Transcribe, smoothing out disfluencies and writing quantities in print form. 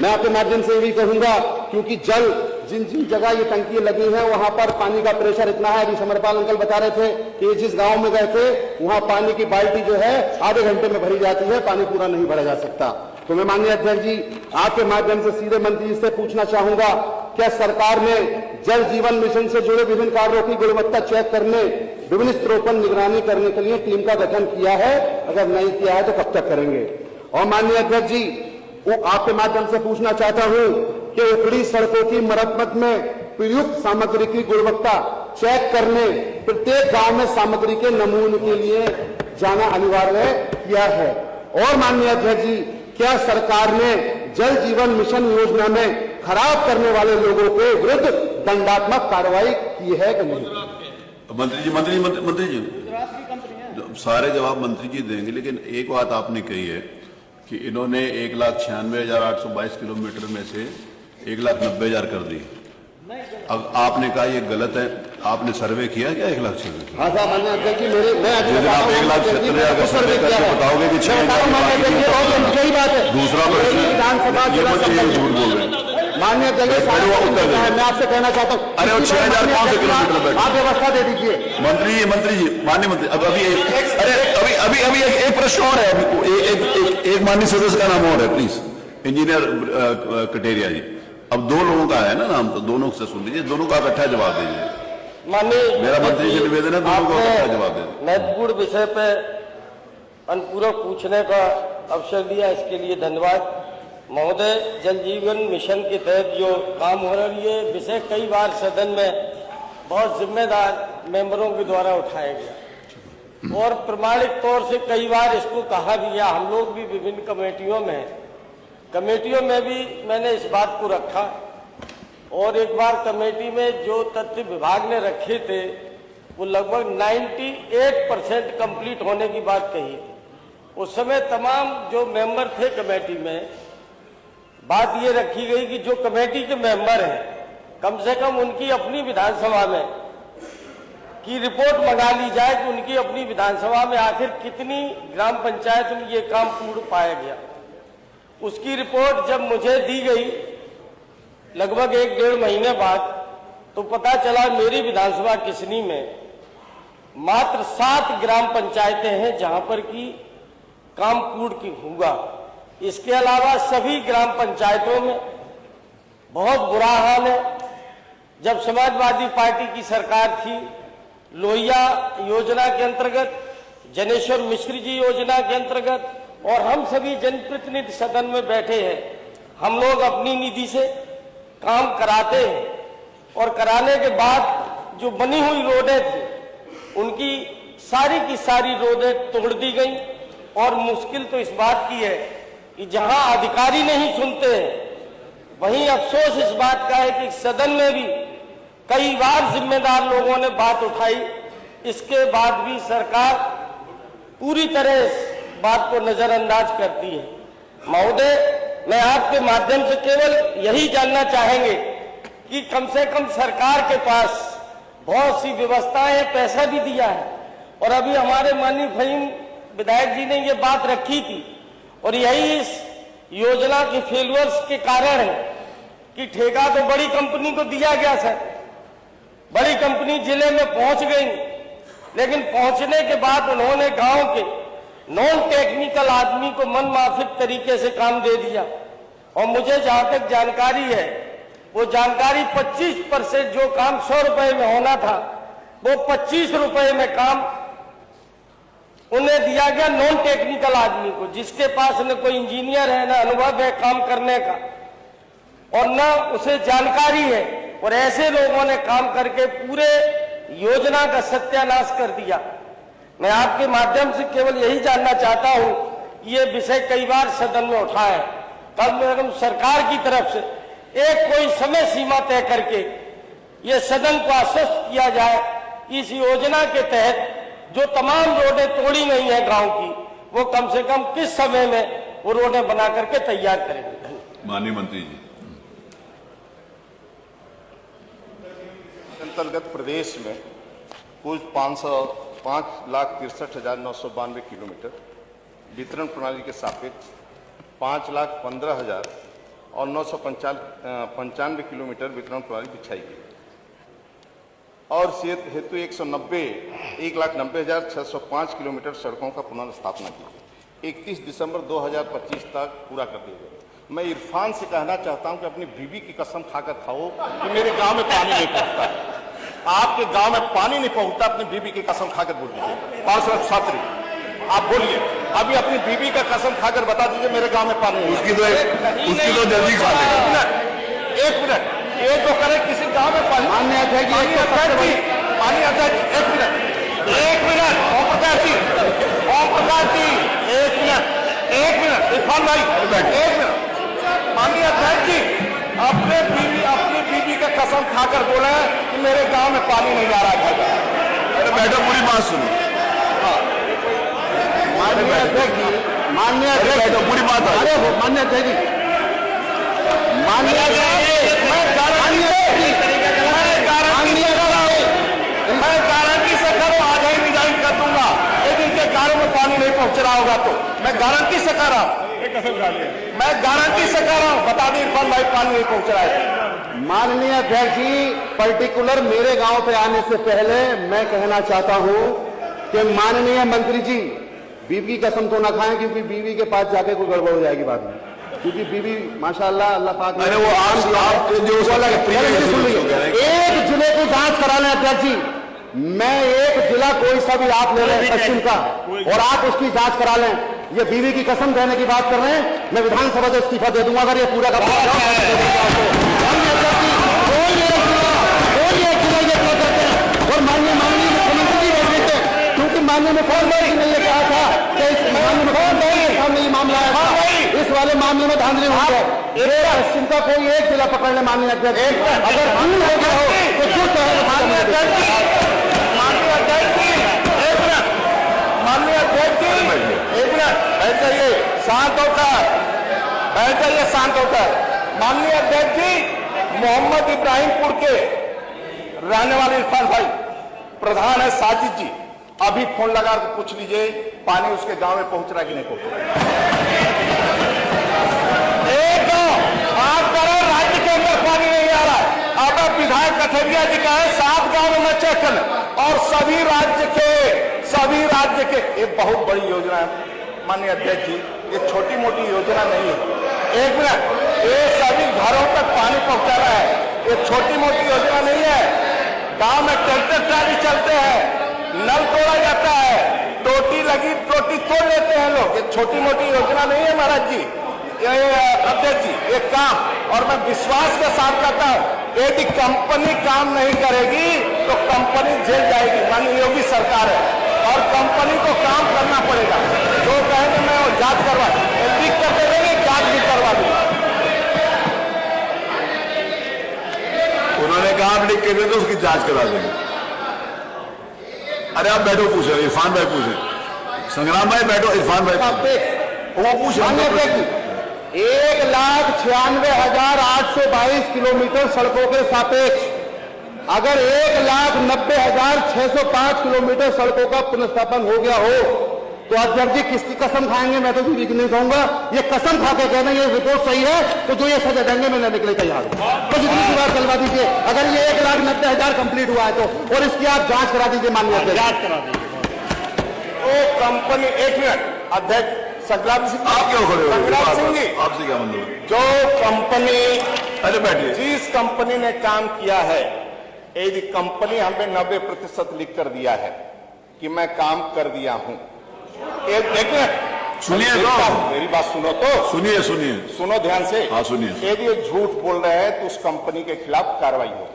मैं आपके माध्यम से भी कहूंगा, क्योंकि जल जिन जिन जगह ये टंकी लगी हैं वहां पर पानी का प्रेशर इतना है। अभी समरपाल अंकल बता रहे थे कि जिस गांव में गए थे वहां पानी की बाल्टी जो है आधे घंटे में भरी जाती है, पानी पूरा नहीं भरा जा सकता। तो मैं माननीय अध्यक्ष जी आपके माध्यम से सीधे मंत्री जी से पूछना चाहूंगा, क्या सरकार ने जल जीवन मिशन से जुड़े विभिन्न कार्यों की गुणवत्ता चेक करने, विभिन्न स्तरों पर निगरानी करने के लिए टीम का गठन किया है? अगर नहीं किया है तो कब तक करेंगे? और माननीय अध्यक्ष जी आपके माध्यम से पूछना चाहता हूं कि उखड़ी सड़कों की मरम्मत में प्रयुक्त सामग्री की गुणवत्ता चेक करने प्रत्येक गांव में सामग्री के नमूने के लिए जाना अनिवार्य किया है? और माननीय अध्यक्ष जी क्या सरकार ने जल जीवन मिशन योजना में खराब करने वाले लोगों के विरुद्ध दंडात्मक कार्रवाई की है कि नहीं? मंत्री जी सारे जवाब मंत्री जी देंगे, लेकिन एक बात आपने कही है कि इन्होंने 1,96,822 किलोमीटर में से 1,90,000 कर दी। अब आपने कहा ये गलत है, आपने सर्वे किया क्या 1,96,000? हाँ साहब, मैंने अध्यक्ष जी मेरे आप 1,70,000 का सर्वे करके बताओगे कि 6,000 यही बात है। दूसरा प्रश्न, विधानसभा झूठ बोल रहे हैं माननीय अध्यक्ष, मैं आपसे कहना चाहता हूँ, अरे वो 6,000 कौन से किलोमीटर बैठे? आप व्यवस्था दे दीजिए। मंत्री जी माननीय मंत्री, अभी एक प्रश्न और है, एक माननीय सदस्य का नाम और है, प्लीज, इंजीनियर कटेरिया जी। अब दो लोगों का है ना नाम, तो दोनों से सुन लीजिए, दोनों का इकट्ठा जवाब दीजिए। माननीय मेरा मंत्री से निवेदन है, दोनों को इकट्ठा जवाब दीजिए। महत्वपूर्ण विषय पे अनुपूरक पूछने का अवसर दिया, इसके लिए धन्यवाद महोदय। जल जीवन मिशन के तहत जो काम हो रहा है, ये विषय कई बार सदन में बहुत जिम्मेदार मेंबरों के द्वारा उठाया गया और प्रमाणिक तौर से कई बार इसको कहा भी गया। हम लोग भी विभिन्न कमेटियों में भी मैंने इस बात को रखा, और एक बार कमेटी में जो तथ्य विभाग ने रखे थे वो लगभग 98% कंप्लीट होने की बात कही थी। उस समय तमाम जो मेंबर थे कमेटी में, बात ये रखी गई कि जो कमेटी के मेंबर हैं कम से कम उनकी अपनी विधानसभा में की रिपोर्ट मंगा ली जाए कि उनकी अपनी विधानसभा में आखिर कितनी ग्राम पंचायत में ये काम पूर्ण पाया गया। उसकी रिपोर्ट जब मुझे दी गई लगभग 1-1.5 महीने बाद, तो पता चला मेरी विधानसभा किसनी में मात्र 7 ग्राम पंचायतें हैं जहां पर की काम पूर्ण हुआ। इसके अलावा सभी ग्राम पंचायतों में बहुत बुरा हाल है। जब समाजवादी पार्टी की सरकार थी, लोहिया योजना के अंतर्गत, जनेश्वर मिश्र जी योजना के अंतर्गत, और हम सभी जनप्रतिनिधि सदन में बैठे हैं, हम लोग अपनी निधि से काम कराते हैं और कराने के बाद जो बनी हुई रोडें थी उनकी सारी की सारी रोडें तोड़ दी गई। और मुश्किल तो इस बात की है कि जहां अधिकारी नहीं सुनते हैं, वहीं अफसोस इस बात का है कि सदन में भी कई बार जिम्मेदार लोगों ने बात उठाई, इसके बाद भी सरकार पूरी तरह इस बात को नजरअंदाज करती है। महोदय, मैं आपके माध्यम से केवल यही जानना चाहेंगे कि कम से कम सरकार के पास बहुत सी व्यवस्थाएं हैं, पैसा भी दिया है, और अभी हमारे माननीय फहीम विधायक जी ने ये बात रखी थी, और यही इस योजना के फेलियर्स के कारण है कि ठेका तो बड़ी कंपनी को दिया गया सर, बड़ी कंपनी जिले में पहुंच गई, लेकिन पहुंचने के बाद उन्होंने गांव के नॉन टेक्निकल आदमी को मनमाफिक तरीके से काम दे दिया। और मुझे जहां तक जानकारी है, वो जानकारी 25% जो काम 100 रुपए में होना था, वो 25 रुपए में काम उन्हें दिया गया नॉन टेक्निकल आदमी को, जिसके पास न कोई इंजीनियर है, न अनुभव है काम करने का, और न उसे जानकारी है। और ऐसे लोगों ने काम करके पूरे योजना का सत्यानाश कर दिया। मैं आपके माध्यम से केवल यही जानना चाहता हूं, ये विषय कई बार सदन में उठा है, कम से कम सरकार की तरफ से एक कोई समय सीमा तय करके ये सदन को आश्वस्त किया जाए, इस योजना के तहत जो तमाम रोडें तोड़ी गई हैं गांव की, वो कम से कम किस समय में वो रोडें बना करके तैयार करेंगे। माननीय मंत्री जी। अंतर्गत प्रदेश में कुल 5,63,992 किलोमीटर, वितरण प्रणाली के सापेक्ष 5,15,000 और 995 किलोमीटर वितरण प्रणाली बिछाई गई और सेहत हेतु 1,90,605 किलोमीटर सड़कों का पुनर्स्थापना की गई। 31 दिसंबर 2025 तक पूरा कर दिया गया। मैं इरफान से कहना चाहता हूं कि अपनी बीवी की कसम खाकर खाओ कि मेरे गांव में पानी नहीं पहुंचता। आपके गांव में पानी नहीं पहुंचता, अपनी बीवी की कसम खाकर बोल दीजिए। पार्षद छात्री आप बोलिए, अभी अपनी बीवी का कसम खाकर बता दीजिए मेरे गांव में पानी नहीं। उसकी तो जल्दी खा लेगा। एक मिनट, एक तो करे किसी गांव में पानी। मान्य अध्यक्ष जी, पानी अध्यक्ष एक मिनट ओम प्रकाश जी, एक मिनट इरफान भाई, एक मिनट। माननीय अध्यक्ष जी, अपनी बीवी का कसम खाकर बोले कि मेरे गांव में पानी नहीं आ रहा है। अरे बैठो, पूरी बात सुनो। माननीय अध्यक्ष जी, बैठो, पूरी बात। अरे मान्य अध्यक्ष जी, मैं गारंटी से करो आज ही रिजाइन कर दूंगा, लेकिन इनके गांव में पानी नहीं पहुंच रहा होगा तो मैं गारंटी से कर रहा हूं, बता दी इरफान भाई पानी नहीं पहुंच रहा है। माननीय अध्यक्ष जी, पर्टिकुलर मेरे गांव पे आने से पहले मैं कहना चाहता हूं कि माननीय मंत्री जी बीवी की कसम तो ना खाएं, क्योंकि बीवी के पास जाके कोई गड़बड़ हो जाएगी बाद में, क्योंकि बीवी माशाल्लाह अल्लाह पाक ने, अरे वो आप जो एक जिले की जांच करा लें अध्यक्ष जी। मैं एक जिला कोई सा भी आप ले लें पश्चिम का और आप उसकी जांच करा लें। ये बीवी की कसम कहने की बात कर रहे हैं, मैं विधानसभा से इस्तीफा दे दूंगा अगर ये पूरा का और माननीय मुख्यमंत्री जी बोल रहे थे, क्योंकि माननीय मुख्यमंत्री ने ये कहा था कि इस माननीय मुख्यमंत्री के सामने ये मामला आया था, इस वाले मामले में धांधली हुई है। पश्चिम का कोई एक जिला पकड़ ले माननीय अध्यक्ष, अगर भूल हो गया हो तो जो चाहे माननीय अध्यक्ष जी, एक मिनट बैठ जाइए, शांत होकर। माननीय अध्यक्ष जी, मोहम्मद इब्राहिमपुर के रहने वाले इरफान भाई प्रधान है साजिद जी, अभी फोन लगा के पूछ लीजिए पानी उसके गांव में पहुंच रहा है कि नहीं पहुंच रहा। एक गांव आप करो राज्य के अंदर पानी नहीं आ रहा है। अब विधायक कठरिया जी का है 7 गांव में मैं चेक कर, और सभी राज्य के ये बहुत बड़ी योजना है माननीय अध्यक्ष जी, ये छोटी मोटी योजना नहीं है। एक मिनट, ये सभी घरों तक पानी पहुंचाना है, ये छोटी मोटी योजना नहीं है। गांव में ट्रैक्टर ट्राली चलते हैं, नल तोड़ा जाता है, टोटी लगी टोटी तोड़ लेते हैं लोग, ये छोटी मोटी योजना नहीं है महाराज जी, ये अध्यक्ष जी ये काम। और मैं विश्वास के साथ कहता हूं, यदि कंपनी काम नहीं करेगी तो कंपनी जेल जाएगी। माननीय योगी सरकार है और कंपनी को काम करना पड़ेगा। जो कहेंगे मैं वो जांच करवा लिख करके देंगे, जांच भी करवा दूंगा। उन्होंने कहा आप लिख के दे तो उसकी जांच करा देंगे। अरे आप बैठो, पूछे इरफान भाई, पूछे संग्राम भाई, बैठो इरफान भाई वो पूछे। 1,96,822 किलोमीटर सड़कों के सापेक्ष अगर 1,90,605 किलोमीटर सड़कों का पुनर्स्थापन हो गया हो तो अध्यक्ष जी किसकी कसम खाएंगे? मैं तो बीवी की नहीं कहूंगा, ये कसम खा के कहना ये रिपोर्ट सही है तो जो ये सजा देंगे मैं लेने के लिए तैयार हूं। तो जितनी सी बात चलवा दीजिए, अगर ये 1,90,000 कंप्लीट हुआ है तो, और इसकी आप जांच करा दीजिए माननीय अध्यक्ष। जांच करा दीजिए। तो कंपनी, एक मिनट अध्यक्ष संग्राम सिंह, आप क्यों खड़े हो? संग्राम सिंह जी, आपसे क्या मतलब? जो कंपनी, अरे बैठिए, जिस कंपनी ने काम किया है, यदि कंपनी हमें 90% लिख कर दिया है कि मैं काम कर दिया हूं, सुनिए तो, मेरी बात सुनो तो, सुनिए सुनो ध्यान से। हाँ सुनिए। यदि ये झूठ बोल रहे हैं तो उस कंपनी के खिलाफ कार्रवाई हो।